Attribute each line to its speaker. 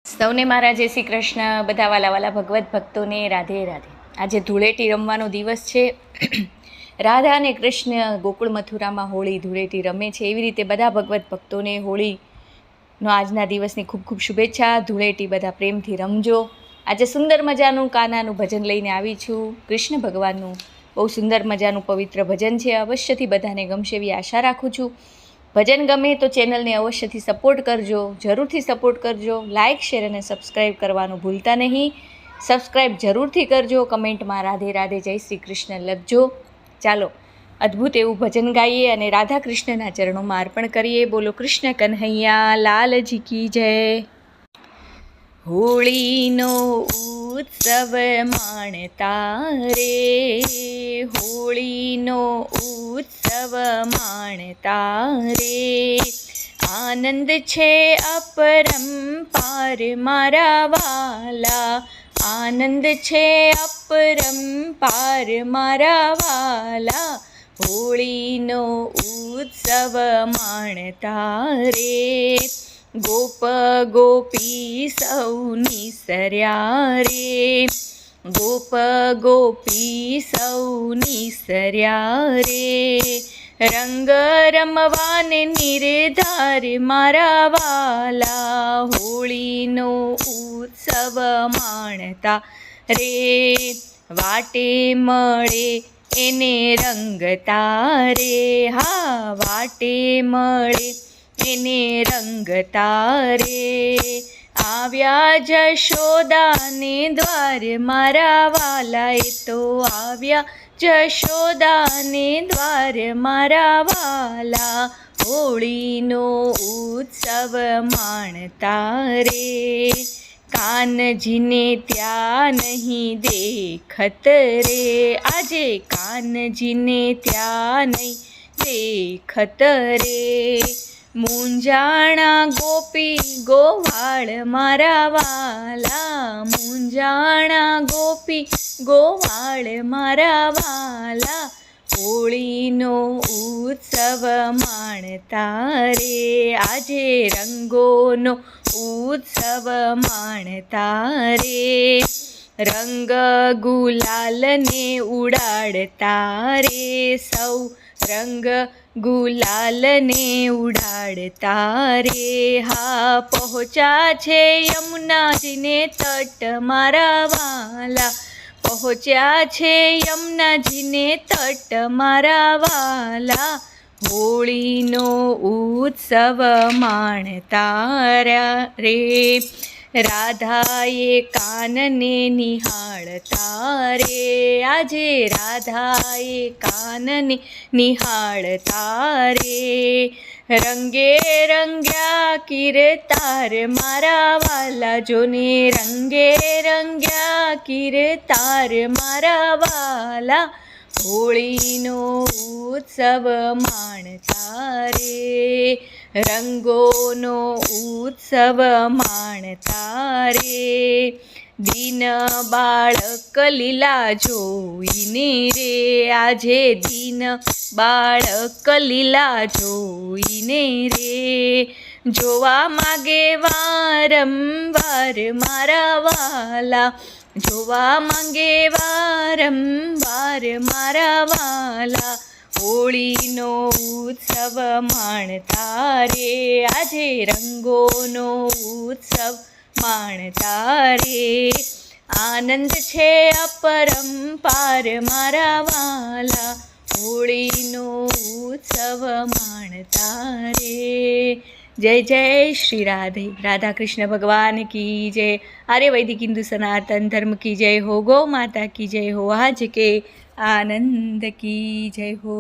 Speaker 1: સૌને મારા જય શ્રી કૃષ્ણ. બધા વાલા ભગવત ભક્તોને રાધે રાધે. આજે ધૂળેટી રમવાનો દિવસ છે. રાધા અને કૃષ્ણ ગોકુળ મથુરામાં હોળી ધૂળેટી રમે છે. એવી રીતે બધા ભગવત ભક્તોને હોળીનો આજના દિવસની ખૂબ ખૂબ શુભેચ્છા. ધૂળેટી બધા પ્રેમથી રમજો. આજે સુંદર મજાનું કાનાનું ભજન લઈને આવી છું. કૃષ્ણ ભગવાનનું બહુ સુંદર મજાનું પવિત્ર ભજન છે. અવશ્યથી બધાને ગમશે એવી આશા રાખું છું. ભજન ગમે તો ચેનલને અવશ્યથી સપોર્ટ કરજો, જરૂરથી સપોર્ટ કરજો. લાઇક, શેર અને સબસ્ક્રાઈબ કરવાનું ભૂલતા નહીં. સબસ્ક્રાઈબ જરૂરથી કરજો. કમેન્ટમાં રાધે રાધે જય શ્રી કૃષ્ણ લખજો. ચાલો અદ્ભુત એવું ભજન ગાઈએ અને રાધા કૃષ્ણના ચરણોમાં અર્પણ કરીએ. બોલો કૃષ્ણ કન્હૈયા લાલજી કી જય. હોળીનો ઉત્સવ માણતા રે, હોળીનો ઉત્સવ માણતા રે. આનંદ છે અપરંપાર મારા વાલા, આનંદ છે અપરંપાર મારા વાલા. હોળીનો ઉત્સવ માણતા રે. ગોપ ગોપી સૌ નિસર્યા રે, ગોપ ગોપી સૌ નિસર્યા રે. રંગ રમવાને નિર્ધાર મારા વાલા, હોળીનો ઉત્સવ માણતા રે. વાટે મળે એને રંગતા રે, હા વાટે મળે એને રંગતા રે. આવ્યા જશોદાને દ્વાર મારા વાલા, એ તો આવ્યા જશોદાને દ્વાર મારા વાલા. હોળીનો ઉત્સવ માણતા રે. કાનજીને ત્યાં નહીં દેખત રે, આજે કાનજીને ત્યાં નહીં દેખત રે. મૂંઝાણા ગોપી ગોવાળ મારા વાલા, મૂંઝાણા ગોપી ગોવાળ મારા વાલા. હોળીનો ઉત્સવ માણતા રે, આજે રંગોનો ઉત્સવ માણતા રે. રંગ ગુલાલને ઉડાડતા રે સૌ, રંગ ગુલાલને ઉડાડતા રે. હા પહોંચ્યા છે યમુનાજીને તટ મારા વાલા, પહોંચ્યા છે યમુનાજીને તટ મારા વાલા. હોળીનો ઉત્સવ માણતા રે. રાધાએ કાનને નિહાળતા રે, આજે રાધાએ કાનને નિહાળતા રે. રંગે રંગ્યા કિરતાર મારા વાલા, જોને રંગે રંગ્યા કિરતાર મારા વાલા. હોળીનો ઉત્સવ માણતા રે, રંગોનો ઉત્સવ માણતા રે. દીન બાળક લીલા જોઈને રે, આજે દીન બાળક લીલા જોઈને રે. જોવા માગે વારંવાર મારા વાલા, જોવા માંગે વારંવાર મારા વાલા. હોળીનો ઉત્સવ માણતા રે, આજે રંગોનો ઉત્સવ માણતા રે. આનંદ છે અપરંપાર મારા વાલા, હોળીનો ઉત્સવ માણતા રે. જય જય શ્રી રાધે. રાધા કૃષ્ણ ભગવાન કી જય. આર્ય વૈદિક હિન્દુ સનાતન ધર્મ કી જય હો. ગૌ માતા કી જય હો. આજ કે આનંદ કી જય હો.